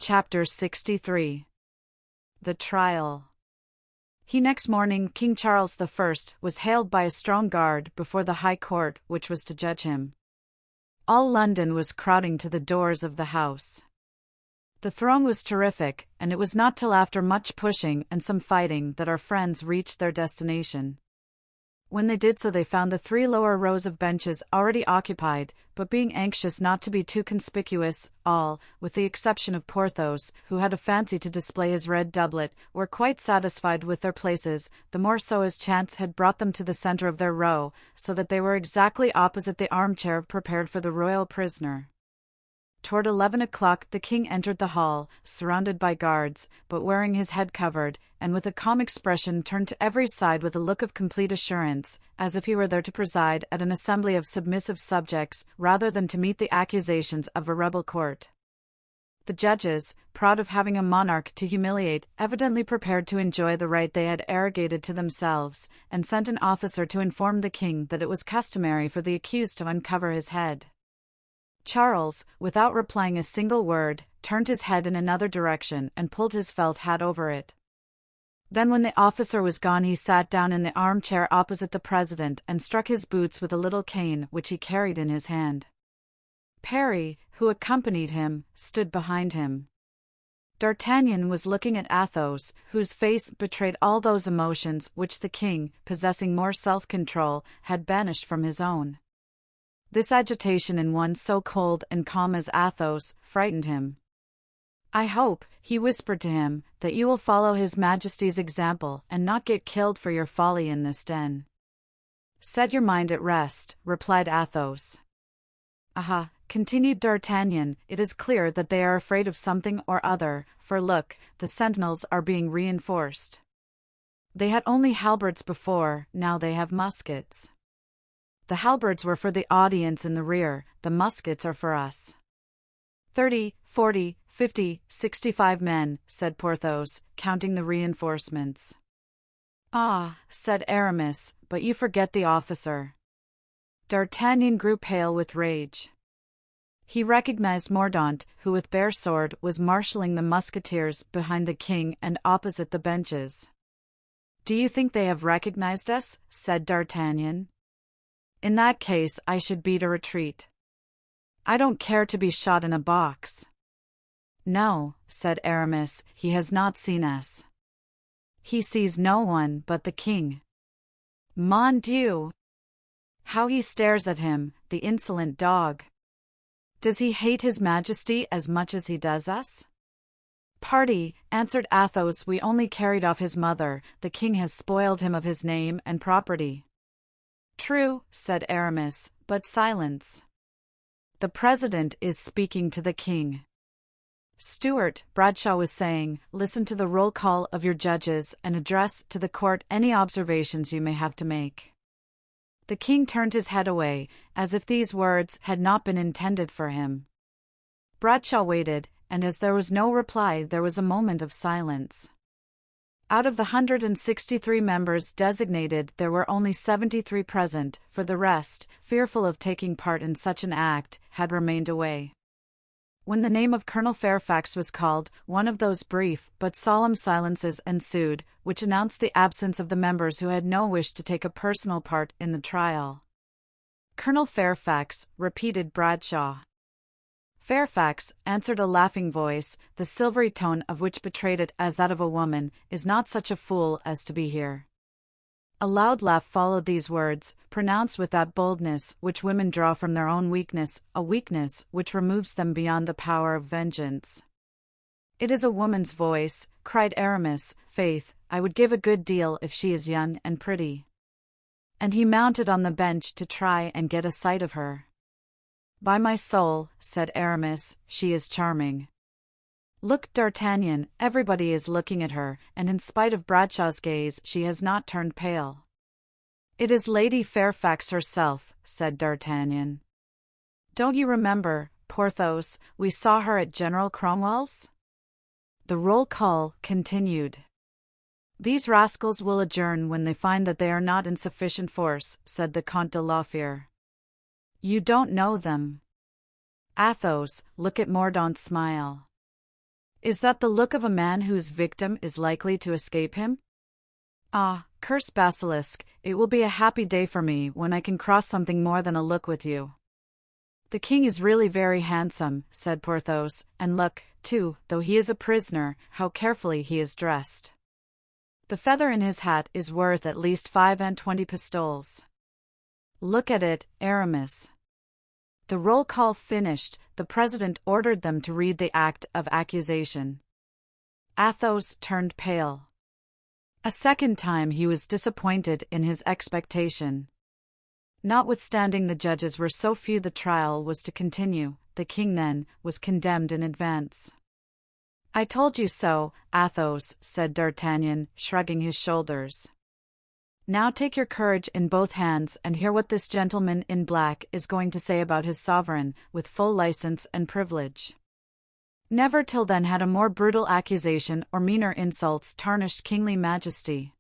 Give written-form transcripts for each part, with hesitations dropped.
Chapter 63. The Trial. Next morning King Charles I was hailed by a strong guard before the High Court which was to judge him. All London was crowding to the doors of the house. The throng was terrific, and it was not till after much pushing and some fighting that our friends reached their destination. When they did so they found the 3 lower rows of benches already occupied, but being anxious not to be too conspicuous, all, with the exception of Porthos, who had a fancy to display his red doublet, were quite satisfied with their places, the more so as chance had brought them to the centre of their row, so that they were exactly opposite the armchair prepared for the royal prisoner. Toward 11 o'clock the king entered the hall, surrounded by guards, but wearing his head covered, and with a calm expression turned to every side with a look of complete assurance, as if he were there to preside at an assembly of submissive subjects, rather than to meet the accusations of a rebel court. The judges, proud of having a monarch to humiliate, evidently prepared to enjoy the right they had arrogated to themselves, and sent an officer to inform the king that it was customary for the accused to uncover his head. Charles, without replying a single word, turned his head in another direction and pulled his felt hat over it. Then when the officer was gone he sat down in the armchair opposite the president and struck his boots with a little cane which he carried in his hand. Parry, who accompanied him, stood behind him. D'Artagnan was looking at Athos, whose face betrayed all those emotions which the king, possessing more self-control, had banished from his own. This agitation in one so cold and calm as Athos frightened him. "I hope," he whispered to him, "that you will follow His Majesty's example and not get killed for your folly in this den." "Set your mind at rest," replied Athos. "Aha," continued D'Artagnan, "it is clear that they are afraid of something or other, for look, the sentinels are being reinforced. They had only halberds before, now they have muskets. The halberds were for the audience in the rear, the muskets are for us." 30, 40, 50, 65 men, said Porthos, counting the reinforcements. "Ah," said Aramis, "but you forget the officer." D'Artagnan grew pale with rage. He recognized Mordaunt, who with bare sword was marshalling the musketeers behind the king and opposite the benches. "Do you think they have recognized us?" said D'Artagnan. "In that case I should beat a retreat. I don't care to be shot in a box." "No," said Aramis, "he has not seen us. He sees no one but the king. Mon Dieu! How he stares at him, the insolent dog! Does he hate His Majesty as much as he does us?" "Pardy," answered Athos, "we only carried off his mother, the king has spoiled him of his name and property." "True," said Aramis, "but silence. The president is speaking to the king." "Stuart," Bradshaw was saying, "listen to the roll call of your judges and address to the court any observations you may have to make." The king turned his head away, as if these words had not been intended for him. Bradshaw waited, and as there was no reply there was a moment of silence. Out of the 163 members designated there were only 73 present, for the rest, fearful of taking part in such an act, had remained away. When the name of Colonel Fairfax was called, one of those brief but solemn silences ensued, which announced the absence of the members who had no wish to take a personal part in the trial. "Colonel Fairfax," repeated Bradshaw. "Fairfax," answered a laughing voice, the silvery tone of which betrayed it as that of a woman, "is not such a fool as to be here." A loud laugh followed these words, pronounced with that boldness which women draw from their own weakness, a weakness which removes them beyond the power of vengeance. "It is a woman's voice," cried Aramis. "Faith, I would give a good deal if she is young and pretty." And he mounted on the bench to try and get a sight of her. "By my soul," said Aramis, "she is charming. Look, D'Artagnan, everybody is looking at her, and in spite of Bradshaw's gaze she has not turned pale." "It is Lady Fairfax herself," said D'Artagnan. "Don't you remember, Porthos, we saw her at General Cromwell's?" The roll call continued. "These rascals will adjourn when they find that they are not in sufficient force," said the Comte de la Fère. "You don't know them. Athos, look at Mordaunt's smile. Is that the look of a man whose victim is likely to escape him? Ah, cursed basilisk, it will be a happy day for me when I can cross something more than a look with you. The king is really very handsome, said Porthos, and look, too, though he is a prisoner, how carefully he is dressed. The feather in his hat is worth at least 25 pistoles. Look at it, Aramis. The roll call finished, the president ordered them to read the act of accusation. Athos turned pale. A second time he was disappointed in his expectation. Notwithstanding the judges were so few, the trial was to continue. The king, then, was condemned in advance. I told you so, Athos, said D'Artagnan, shrugging his shoulders. Now take your courage in both hands and hear what this gentleman in black is going to say about his sovereign, with full license and privilege. Never till then had a more brutal accusation or meaner insults tarnished kingly majesty.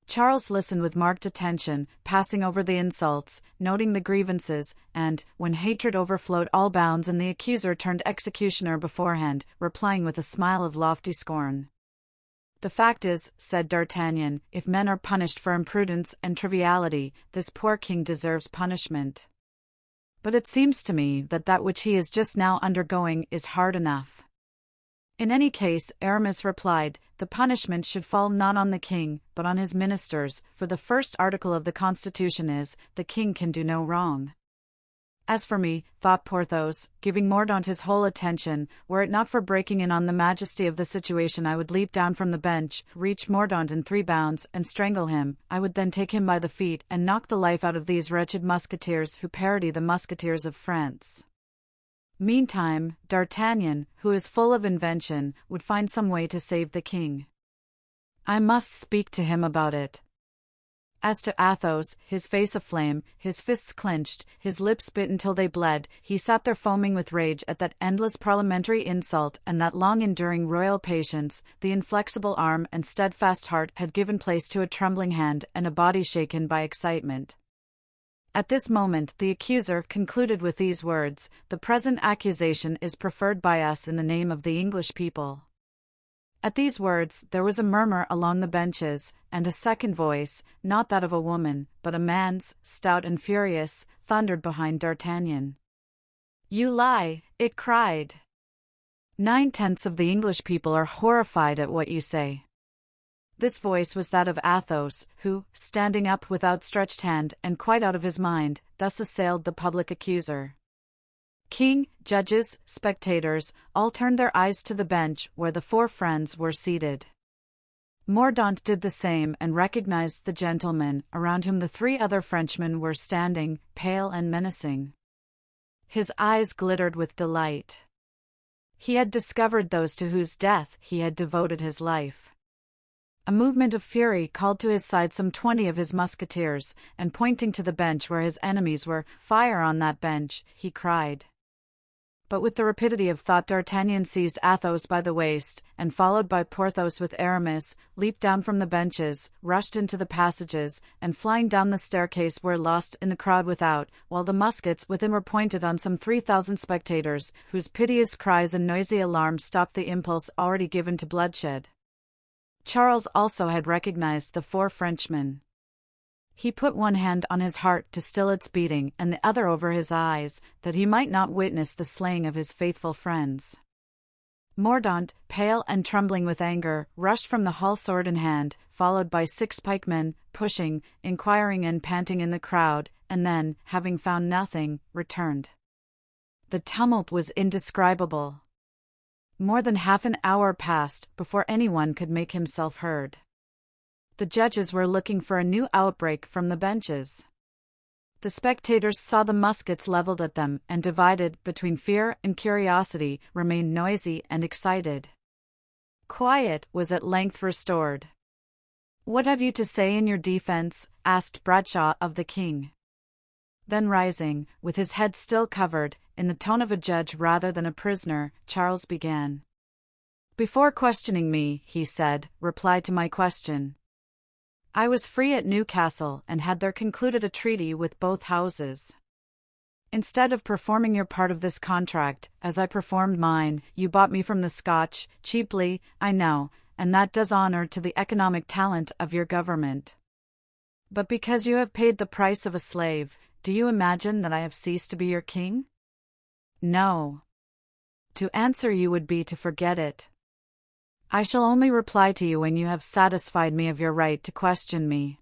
Charles listened with marked attention, passing over the insults, noting the grievances, and, when hatred overflowed all bounds and the accuser turned executioner beforehand, replying with a smile of lofty scorn. The fact is, said D'Artagnan, if men are punished for imprudence and triviality, this poor king deserves punishment. But it seems to me that which he is just now undergoing is hard enough. In any case, Aramis replied, the punishment should fall not on the king, but on his ministers, for the first article of the Constitution is, the king can do no wrong. As for me, thought Porthos, giving Mordaunt his whole attention, were it not for breaking in on the majesty of the situation, I would leap down from the bench, reach Mordaunt in 3 bounds, and strangle him. I would then take him by the feet and knock the life out of these wretched musketeers who parody the musketeers of France. Meantime, D'Artagnan, who is full of invention, would find some way to save the king. I must speak to him about it. As to Athos, his face aflame, his fists clenched, his lips bit until they bled, he sat there foaming with rage at that endless parliamentary insult and that long-enduring royal patience. The inflexible arm and steadfast heart had given place to a trembling hand and a body shaken by excitement. At this moment the accuser concluded with these words, the present accusation is preferred by us in the name of the English people. At these words there was a murmur along the benches, and a second voice, not that of a woman, but a man's, stout and furious, thundered behind D'Artagnan. You lie, it cried. 9/10 of the English people are horrified at what you say. This voice was that of Athos, who, standing up with outstretched hand and quite out of his mind, thus assailed the public accuser. King, judges, spectators, all turned their eyes to the bench where the 4 friends were seated. Mordaunt did the same and recognized the gentleman, around whom the 3 other Frenchmen were standing, pale and menacing. His eyes glittered with delight. He had discovered those to whose death he had devoted his life. A movement of fury called to his side some 20 of his musketeers, and pointing to the bench where his enemies were, "Fire on that bench," he cried. But with the rapidity of thought D'Artagnan seized Athos by the waist, and followed by Porthos with Aramis, leaped down from the benches, rushed into the passages, and flying down the staircase were lost in the crowd without, while the muskets within were pointed on some 3,000 spectators, whose piteous cries and noisy alarm stopped the impulse already given to bloodshed. Charles also had recognized the 4 Frenchmen. He put one hand on his heart to still its beating and the other over his eyes, that he might not witness the slaying of his faithful friends. Mordaunt, pale and trembling with anger, rushed from the hall sword in hand, followed by 6 pikemen, pushing, inquiring and panting in the crowd, and then, having found nothing, returned. The tumult was indescribable. More than half an hour passed before anyone could make himself heard. The judges were looking for a new outbreak from the benches. The spectators saw the muskets leveled at them and, divided between fear and curiosity, remained noisy and excited. Quiet was at length restored. "What have you to say in your defense?" asked Bradshaw of the king. Then rising, with his head still covered, in the tone of a judge rather than a prisoner, Charles began. "Before questioning me," he said, "reply to my question. I was free at Newcastle and had there concluded a treaty with both houses. Instead of performing your part of this contract, as I performed mine, you bought me from the Scotch, cheaply, I know, and that does honor to the economic talent of your government. But because you have paid the price of a slave, do you imagine that I have ceased to be your king? No. To answer you would be to forget it. I shall only reply to you when you have satisfied me of your right to question me.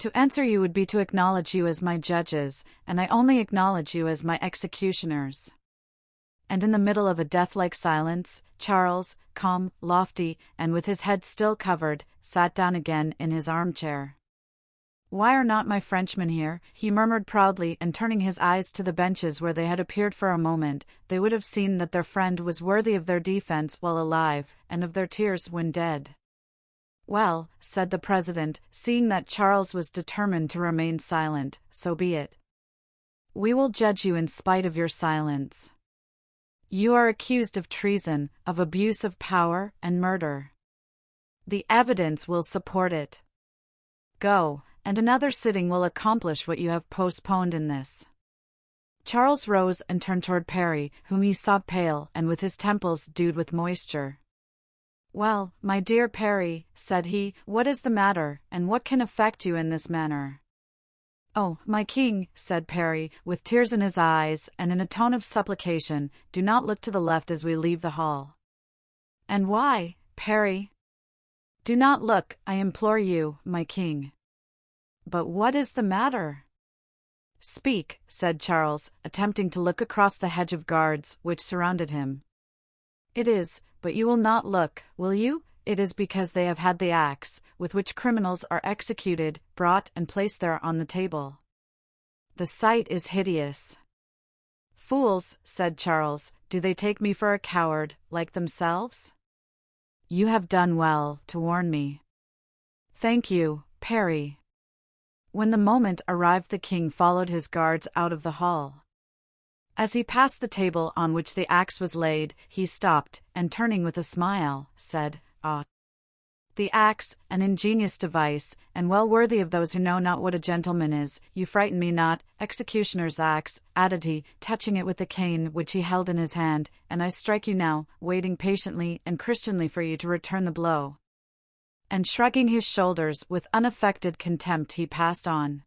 To answer you would be to acknowledge you as my judges, and I only acknowledge you as my executioners. And in the middle of a death-like silence, Charles, calm, lofty, and with his head still covered, sat down again in his armchair. Why are not my Frenchmen here? He murmured proudly, and turning his eyes to the benches where they had appeared for a moment, they would have seen that their friend was worthy of their defense while alive, and of their tears when dead. Well, said the president, seeing that Charles was determined to remain silent, so be it. We will judge you in spite of your silence. You are accused of treason, of abuse of power, and murder. The evidence will support it. Go, and another sitting will accomplish what you have postponed in this. Charles rose and turned toward Parry, whom he saw pale and with his temples dewed with moisture. Well, my dear Parry, said he, what is the matter, and what can affect you in this manner? Oh, my king, said Parry, with tears in his eyes, and in a tone of supplication, do not look to the left as we leave the hall. And why, Parry? Do not look, I implore you, my king. But what is the matter? Speak, said Charles, attempting to look across the hedge of guards which surrounded him. It is, but you will not look, will you? It is because they have had the axe, with which criminals are executed, brought and placed there on the table. The sight is hideous. Fools, said Charles, do they take me for a coward, like themselves? You have done well to warn me. Thank you, Parry. When the moment arrived, the king followed his guards out of the hall. As he passed the table on which the axe was laid, he stopped, and turning with a smile, said, Ah! The axe, an ingenious device, and well worthy of those who know not what a gentleman is. You frighten me not, executioner's axe, added he, touching it with the cane which he held in his hand, and I strike you now, waiting patiently and Christianly for you to return the blow. And shrugging his shoulders with unaffected contempt, he passed on.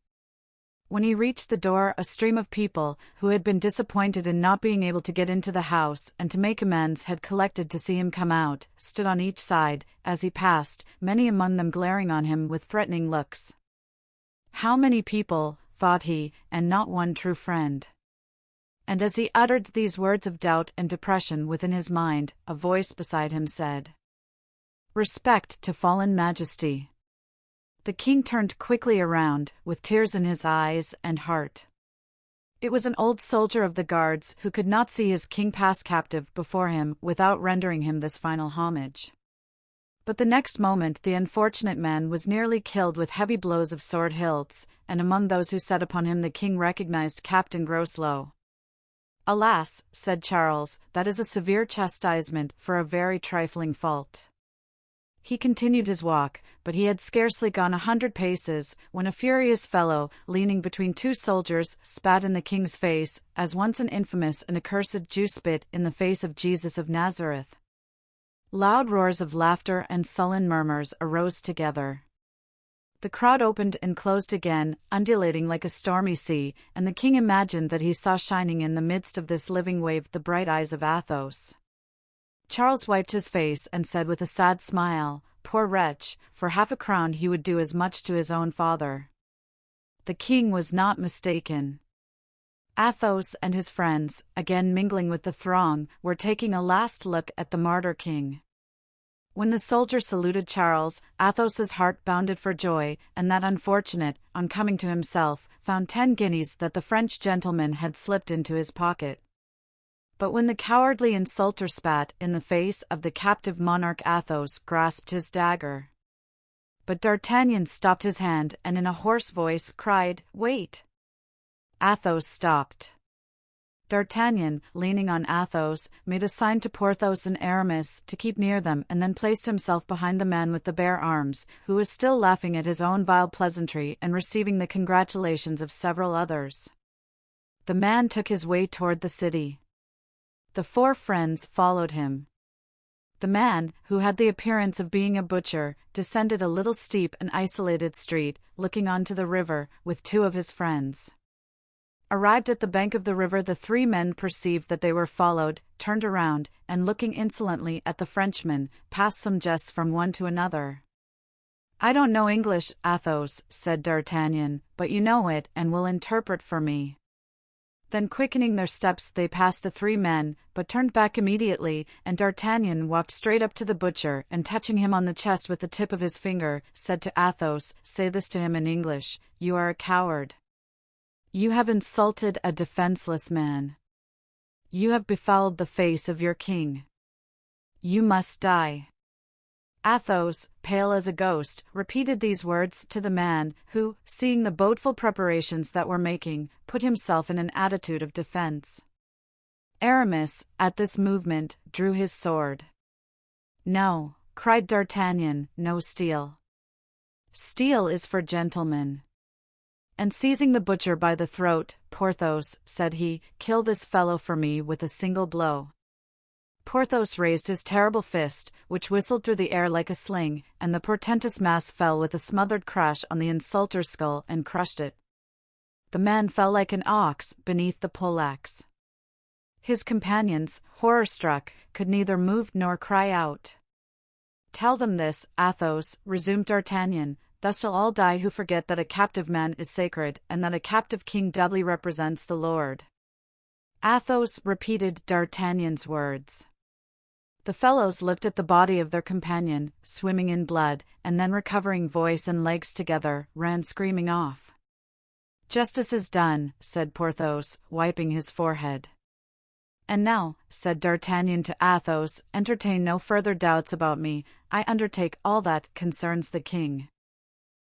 When he reached the door, a stream of people, who had been disappointed in not being able to get into the house and to make amends had collected to see him come out, stood on each side, as he passed, many among them glaring on him with threatening looks. How many people, thought he, and not one true friend. And as he uttered these words of doubt and depression within his mind, a voice beside him said, Respect to fallen majesty. The king turned quickly around, with tears in his eyes and heart. It was an old soldier of the guards who could not see his king pass captive before him without rendering him this final homage. But the next moment the unfortunate man was nearly killed with heavy blows of sword hilts, and among those who set upon him the king recognized Captain Groslow. Alas, said Charles, that is a severe chastisement for a very trifling fault. He continued his walk, but he had scarcely gone 100 paces, when a furious fellow, leaning between two soldiers, spat in the king's face, as once an infamous and accursed Jew spit in the face of Jesus of Nazareth. Loud roars of laughter and sullen murmurs arose together. The crowd opened and closed again, undulating like a stormy sea, and the king imagined that he saw shining in the midst of this living wave the bright eyes of Athos. Charles wiped his face and said with a sad smile, Poor wretch, for half a crown he would do as much to his own father. The king was not mistaken. Athos and his friends, again mingling with the throng, were taking a last look at the martyr king. When the soldier saluted Charles, Athos's heart bounded for joy, and that unfortunate, on coming to himself, found 10 guineas that the French gentleman had slipped into his pocket. But when the cowardly insulter spat in the face of the captive monarch, Athos grasped his dagger. But D'Artagnan stopped his hand and in a hoarse voice cried, Wait! Athos stopped. D'Artagnan, leaning on Athos, made a sign to Porthos and Aramis to keep near them and then placed himself behind the man with the bare arms, who was still laughing at his own vile pleasantry and receiving the congratulations of several others. The man took his way toward the city. The four friends followed him. The man, who had the appearance of being a butcher, descended a little steep and isolated street, looking onto the river, with two of his friends. Arrived at the bank of the river, the three men perceived that they were followed, turned around, and looking insolently at the Frenchman, passed some jests from one to another. "I don't know English, Athos," said D'Artagnan, "but you know it and will interpret for me." Then quickening their steps they passed the three men, but turned back immediately, and D'Artagnan walked straight up to the butcher, and touching him on the chest with the tip of his finger, said to Athos, "Say this to him in English: you are a coward. You have insulted a defenseless man. You have befouled the face of your king. You must die." Athos, pale as a ghost, repeated these words to the man, who, seeing the bodeful preparations that were making, put himself in an attitude of defense. Aramis, at this movement, drew his sword. "No," cried D'Artagnan, "no steel. Steel is for gentlemen." And seizing the butcher by the throat, "Porthos," said he, "kill this fellow for me with a single blow." Porthos raised his terrible fist, which whistled through the air like a sling, and the portentous mass fell with a smothered crash on the insulter's skull and crushed it. The man fell like an ox beneath the poleaxe. His companions, horror-struck, could neither move nor cry out. "Tell them this, Athos," resumed D'Artagnan, "thus shall all die who forget that a captive man is sacred, and that a captive king doubly represents the Lord." Athos repeated D'Artagnan's words. The fellows looked at the body of their companion, swimming in blood, and then recovering voice and legs together, ran screaming off. "Justice is done," said Porthos, wiping his forehead. "And now," said D'Artagnan to Athos, "entertain no further doubts about me. I undertake all that concerns the king."